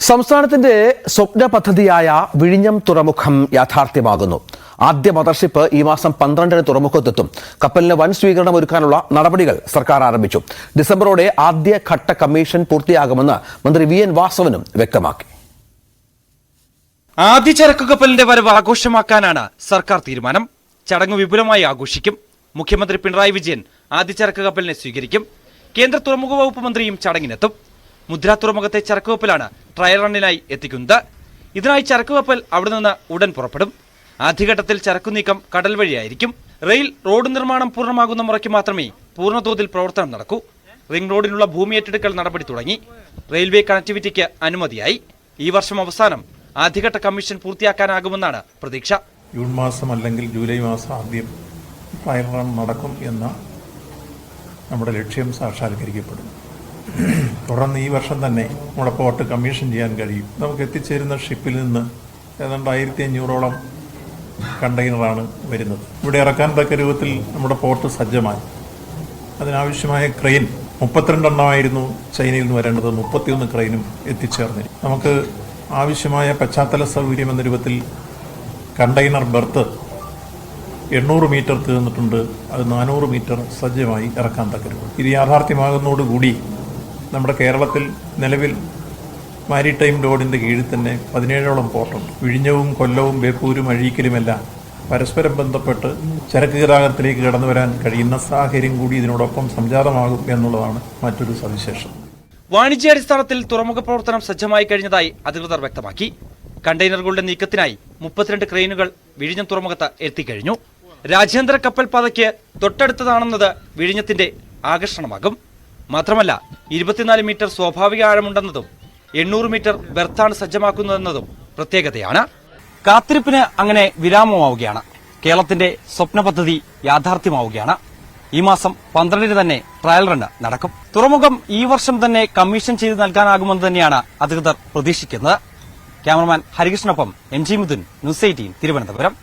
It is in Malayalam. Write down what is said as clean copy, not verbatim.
സംസ്ഥാനത്തിന്റെ സ്വപ്ന പദ്ധതിയായ വിഴിഞ്ഞം തുറമുഖം യാഥാർത്ഥ്യമാകുന്നു. ആദ്യ മദർഷിപ്പ് ഈ മാസം 12-ന് തുറമുഖത്തെത്തും. കപ്പലിന് വൻ സ്വീകരണം ഒരുക്കാനുള്ള നടപടികൾ സർക്കാർ ആരംഭിച്ചു. ഡിസംബറോടെ ആദ്യഘട്ട കമ്മീഷൻ പൂർത്തിയാകുമെന്ന് മന്ത്രി വി.എൻ. വാസവനും വ്യക്തമാക്കി. ആദ്യ ചരക്കു കപ്പലിന്റെ വരവ് ആഘോഷമാക്കാനാണ് സർക്കാർ തീരുമാനം. ചടങ്ങ് വിപുലമായി ആഘോഷിക്കും. മുഖ്യമന്ത്രി പിണറായി വിജയൻ ആദ്യ ചരക്ക് കപ്പലിനെ സ്വീകരിക്കും. കേന്ദ്ര തുറമുഖ വകുപ്പ് മന്ത്രിയും ചടങ്ങിനെത്തും. മുദ്ര തുറമുഖത്തെ ചരക്ക് കപ്പലാണ് ട്രയൽ റണ്ണിനായി എത്തിക്കുന്നത്. ഇതിനായി ചരക്ക് കപ്പൽ അവിടെ നിന്ന് ഉടൻ പുറപ്പെടും. ആദ്യഘട്ടത്തിൽ ചരക്കു നീക്കം കടൽ വഴിയായിരിക്കും. റോഡ് നിർമ്മാണം പൂർണ്ണമാകുന്ന മുറയ്ക്ക് മാത്രമേ പൂർണ്ണതോതിൽ പ്രവർത്തനം നടക്കൂ. റിംഗ് റോഡിനുള്ള ഭൂമി ഏറ്റെടുക്കൽ നടപടി തുടങ്ങി. റെയിൽവേ കണക്ടിവിറ്റിക്ക് അനുമതിയായി. ഈ വർഷം അവസാനം ആദ്യഘട്ട കമ്മീഷൻ പൂർത്തിയാക്കാനാകുമെന്നാണ് പ്രതീക്ഷ. ജൂൺ മാസം അല്ലെങ്കിൽ ജൂലൈ മാസം ആദ്യം ട്രയൽ റൺ നടക്കും എന്ന നമ്മുടെ ലക്ഷ്യം സാക്ഷാത്കരിക്കപ്പെടും. തുടർന്ന് ഈ വർഷം തന്നെ നമ്മുടെ പോർട്ട് കമ്മീഷൻ ചെയ്യാൻ കഴിയും. നമുക്ക് എത്തിച്ചേരുന്ന ഷിപ്പിൽ നിന്ന് ഏതാണ്ട് 1500ഓളം കണ്ടെയ്നറാണ് വരുന്നത്. ഇവിടെ ഇറക്കാൻ തക്ക രൂപത്തിൽ നമ്മുടെ പോർട്ട് സജ്ജമായി. അതിനാവശ്യമായ ക്രെയിൻ 32 എണ്ണമായിരുന്നു ചൈനയിൽ നിന്ന് വരേണ്ടത്. 31 ക്രെയിനും എത്തിച്ചേർന്നിരിക്കും. നമുക്ക് ആവശ്യമായ പശ്ചാത്തല സൗകര്യം എന്ന രൂപത്തിൽ കണ്ടെയ്നർ ബെർത്ത് 800 മീറ്റർ തീർന്നിട്ടുണ്ട്. അത് 400 മീറ്റർ സജ്ജമായി ഇറക്കാൻ തക്ക രൂപം. ഇത് യാഥാർത്ഥ്യമാകുന്നതോടുകൂടി നമ്മുടെ കേരളത്തിൽ നിലവിൽ മാരിടൈം റോഡിൻ്റെ കീഴിൽ തന്നെ 17ഓളം പോർട്ടുണ്ട്. വിഴിഞ്ഞവും കൊല്ലവും ബേപ്പൂരും അഴീക്കലുമെല്ലാം പരസ്പരം ബന്ധപ്പെട്ട് ചരക്ക് ഗതാഗതത്തിലേക്ക് കടന്നു വരാൻ കഴിയുന്ന സാഹചര്യം കൂടി ഇതിനോടൊപ്പം സംജാതമാകും എന്നുള്ളതാണ് മറ്റൊരു സവിശേഷത. വാണിജ്യാടിസ്ഥാനത്തിൽ തുറമുഖ പ്രവർത്തനം സജ്ജമായി കഴിഞ്ഞതായി അധികൃതർ വ്യക്തമാക്കി. കണ്ടെയ്നറുകളുടെ നീക്കത്തിനായി 32 ക്രെയിനുകൾ വിഴിഞ്ഞം തുറമുഖത്ത് എത്തിക്കഴിഞ്ഞു. രാജ്യാന്തര കപ്പൽ പാതയ്ക്ക് തൊട്ടടുത്തതാണെന്നത് വിഴിഞ്ഞത്തിന്റെ ആകർഷണമാകും. മാത്രമല്ല 24 മീറ്റർ സ്വാഭാവിക ആഴമുണ്ടെന്നതും 800 മീറ്റർ ബെർത്താണ് സജ്ജമാക്കുന്നതെന്നതും പ്രത്യേകതയാണ്. കാത്തിരിപ്പിന് അങ്ങനെ വിരാമമാവുകയാണ്. കേരളത്തിന്റെ സ്വപ്ന പദ്ധതി യാഥാർത്ഥ്യമാവുകയാണ്. ഈ മാസം 12-ന് തന്നെ ട്രയൽ റണ്ണ് നടക്കും. തുറമുഖം ഈ വർഷം തന്നെ കമ്മീഷൻ ചെയ്ത് നൽകാനാകുമെന്ന് തന്നെയാണ് അധികൃതർ പ്രതീക്ഷിക്കുന്നത്. ക്യാമറമാൻ ഹരികൃഷ്ണനൊപ്പം MG മിഥുൻ, ന്യൂസ് 18 തിരുവനന്തപുരം.